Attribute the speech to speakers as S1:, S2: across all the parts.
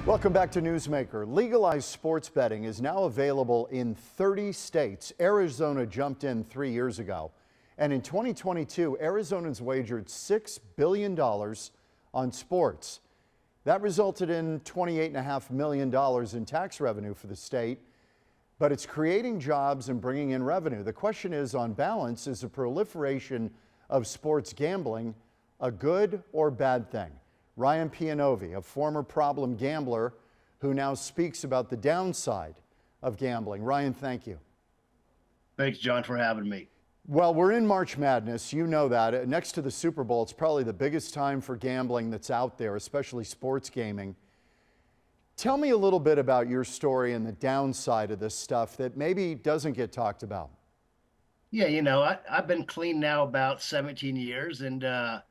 S1: Welcome back to Newsmaker. Legalized sports betting is now available in 30 states. Arizona jumped in 3 years ago. And in 2022, Arizonans wagered $6 billion on sports. That resulted in $28.5 million in tax revenue for the state. But it's creating jobs and bringing in revenue. The question is, on balance, is the proliferation of sports gambling a good or bad thing? Ryan Pienovi, a former problem gambler who now speaks about the downside of gambling. Ryan, thank you.
S2: Thanks, John, for having me.
S1: Well, we're in March Madness. You know that. Next to the Super Bowl, it's probably the biggest time for gambling that's out there, especially sports gaming. Tell me a little bit about your story and the downside of this stuff that maybe doesn't get talked about.
S2: Yeah, I've been clean now about 17 years, and I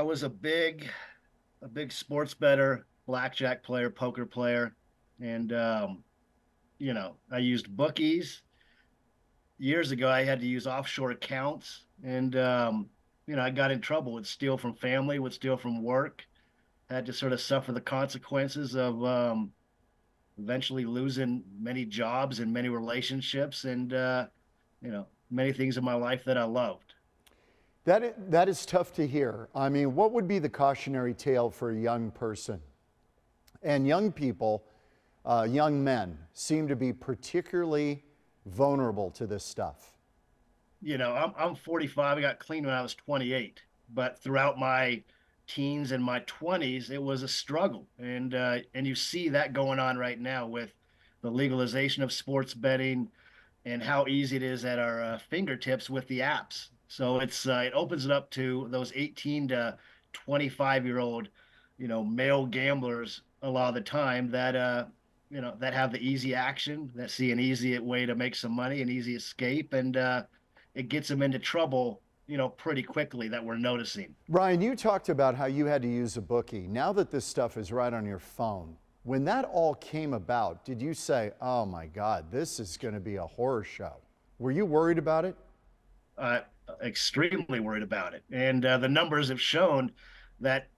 S2: was a big sports bettor, blackjack player, poker player, and I used bookies. Years ago, I had to use offshore accounts, and I got in trouble. Would steal from family, would steal from work. Had to sort of suffer the consequences of eventually losing many jobs and many relationships, and many things in my life that I loved.
S1: That is tough to hear. I mean, what would be the cautionary tale for a young person? And young people, young men, seem to be particularly vulnerable to this stuff.
S2: I'm 45. I got clean when I was 28, but throughout my teens and my 20s, it was a struggle. And you see that going on right now with the legalization of sports betting and how easy it is at our fingertips with the apps. So it opens it up to those 18 to 25-year-old, male gamblers a lot of the time that that have the easy action, that see an easy way to make some money, an easy escape, and it gets them into trouble, pretty quickly, that we're noticing.
S1: Ryan, you talked about how you had to use a bookie. Now that this stuff is right on your phone, when that all came about, did you say, oh my God, this is going to be a horror show? Were you worried about it?
S2: Extremely worried about it. And the numbers have shown that,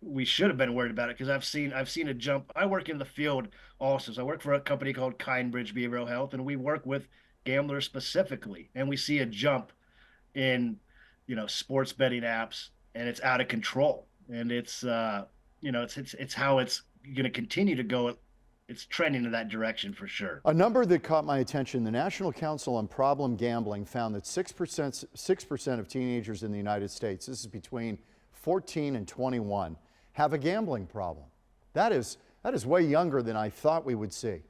S2: we should have been worried about it, because I've seen a jump. I work in the field also. So I work for a company called Kindbridge Behavioral Health, and we work with gamblers specifically. And we see a jump in, sports betting apps, and it's out of control. And it's how it's going to continue to go. It's trending in that direction for sure.
S1: A number that caught my attention: the National Council on Problem Gambling found that 6% of teenagers in the United States, this is between 14 and 21, have a gambling problem. That is way younger than I thought we would see.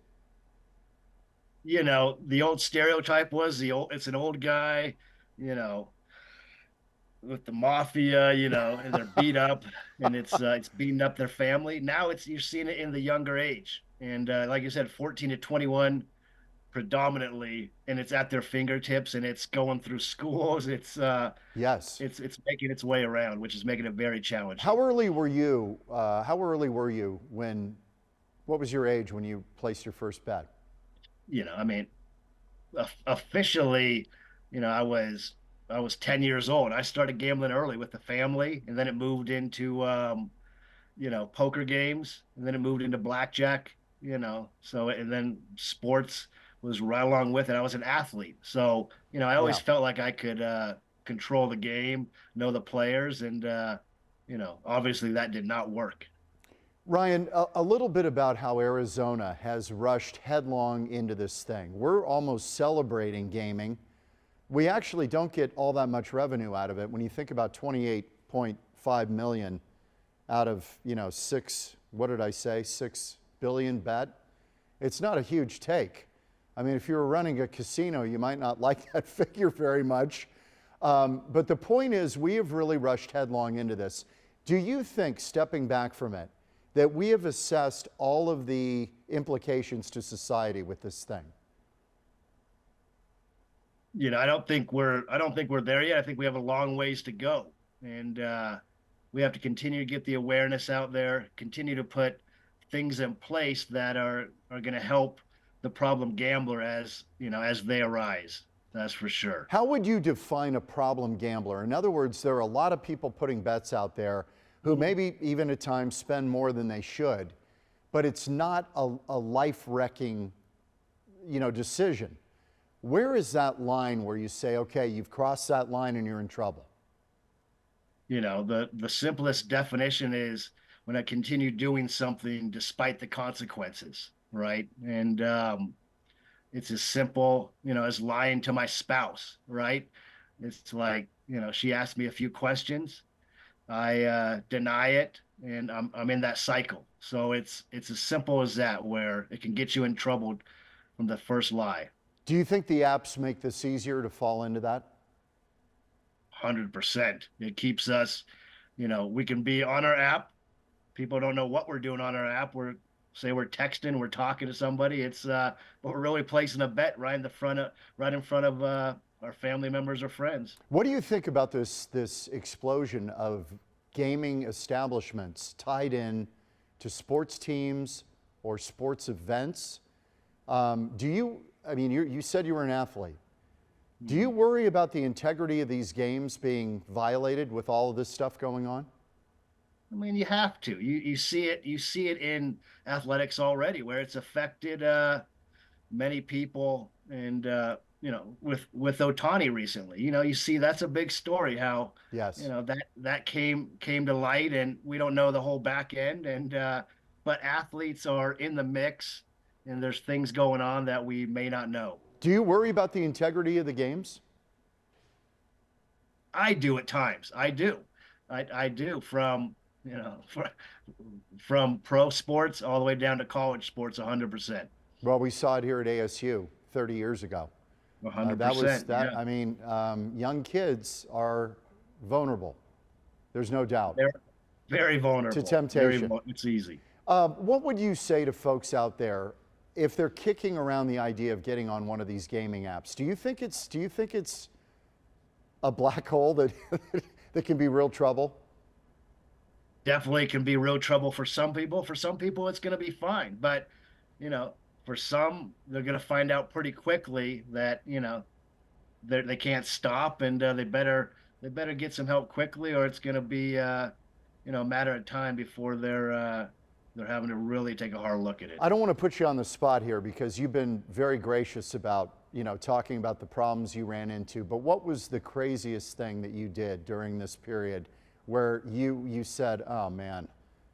S2: The old stereotype was it's an old guy, with the mafia, and they're beat up, and it's beating up their family. Now you're seeing it in the younger age. And like you said, 14 to 21 predominantly, and it's at their fingertips, and it's going through schools.
S1: Yes,
S2: it's making its way around, which is making it very challenging.
S1: How early were you? What was your age when you placed your first bet?
S2: Officially, I was 10 years old. I started gambling early with the family, and then it moved into poker games, and then it moved into blackjack. And then sports was right along with it. I was an athlete, so I always felt like I could control the game, know the players, and obviously that did not work.
S1: Ryan, a little bit about how Arizona has rushed headlong into this thing. We're almost celebrating gaming. We actually don't get all that much revenue out of it. When you think about 28.5 million out of what did I say, 6 billion bet, it's not a huge take. I mean, if you were running a casino, you might not like that figure very much. But the point is, we have really rushed headlong into this. Do you think, stepping back from it, that we have assessed all of the implications to society with this thing?
S2: I don't think we're there yet. I think we have a long ways to go, and we have to continue to get the awareness out there, continue to put things in place that are going to help the problem gambler as they arise. That's for sure.
S1: How would you define a problem gambler? In other words, there are a lot of people putting bets out there who maybe even at times spend more than they should. but it's not a life-wrecking, decision. Where is that line where you say, okay, you've crossed that line and you're in trouble?
S2: The simplest definition is when I continue doing something despite the consequences, right? And it's as simple, as lying to my spouse, right? It's like, she asked me a few questions, I deny it, and I'm in that cycle. So it's as simple as that, where it can get you in trouble from the first lie.
S1: Do you think the apps make this easier to fall into that?
S2: 100%. It keeps us, we can be on our app. People don't know what we're doing on our app. We're texting, we're talking to somebody. But we're really placing a bet right in front of our family members or friends.
S1: What do you think about this explosion of gaming establishments tied in to sports teams or sports events? You said you were an athlete. Do you worry about the integrity of these games being violated with all of this stuff going on?
S2: I mean, you have to. You see it. You see it in athletics already, where it's affected many people, and with Otani recently. You see that's a big story. How
S1: Yes.
S2: that came to light, and we don't know the whole back end. And but athletes are in the mix, and there's things going on that we may not know.
S1: Do you worry about the integrity of the games?
S2: I do at times. I do. I do from pro sports all the way down to college sports, 100%.
S1: Well, we saw it here at ASU 30 years ago.
S2: 100%.
S1: Young kids are vulnerable. There's no doubt.
S2: They're very vulnerable
S1: To temptation.
S2: It's easy.
S1: What would you say to folks out there if they're kicking around the idea of getting on one of these gaming apps? Do you think it's a black hole that that can be real trouble?
S2: Definitely can be real trouble for some people. For some people, it's going to be fine. But, for some, they're going to find out pretty quickly that, they can't stop, and they better get some help quickly, or it's going to be, a matter of time before they're having to really take a hard look at it.
S1: I don't want to put you on the spot here because you've been very gracious about, talking about the problems you ran into. But what was the craziest thing that you did during this period where you said, oh man,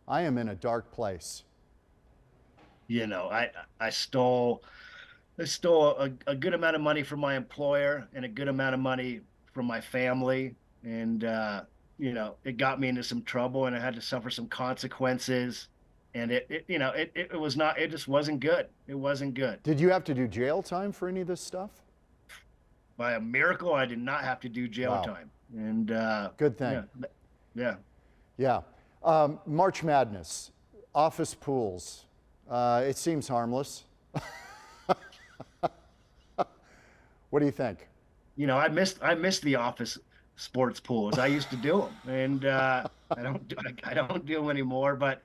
S1: I am in a dark place?
S2: I stole a good amount of money from my employer and a good amount of money from my family, and it got me into some trouble, and I had to suffer some consequences. And it just wasn't good. It wasn't good.
S1: Did you have to do jail time for any of this stuff?
S2: By a miracle, I did not have to do jail time. And
S1: good thing.
S2: Yeah.
S1: March Madness, office pools. It seems harmless. What do you think?
S2: I missed the office sports pools. I used to do them, and I don't do them anymore. But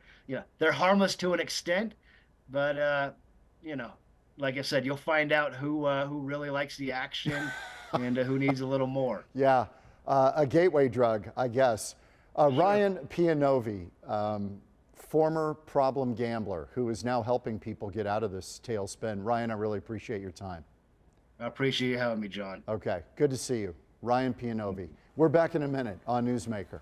S2: they're harmless to an extent. But like I said, you'll find out who really likes the action and who needs a little more.
S1: Yeah, a gateway drug, I guess.
S2: Sure.
S1: Ryan Pienovi, former problem gambler who is now helping people get out of this tailspin. Ryan, I really appreciate your time.
S2: I appreciate you having me, John.
S1: Okay, good to see you. Ryan Pienovi. We're back in a minute on Newsmaker.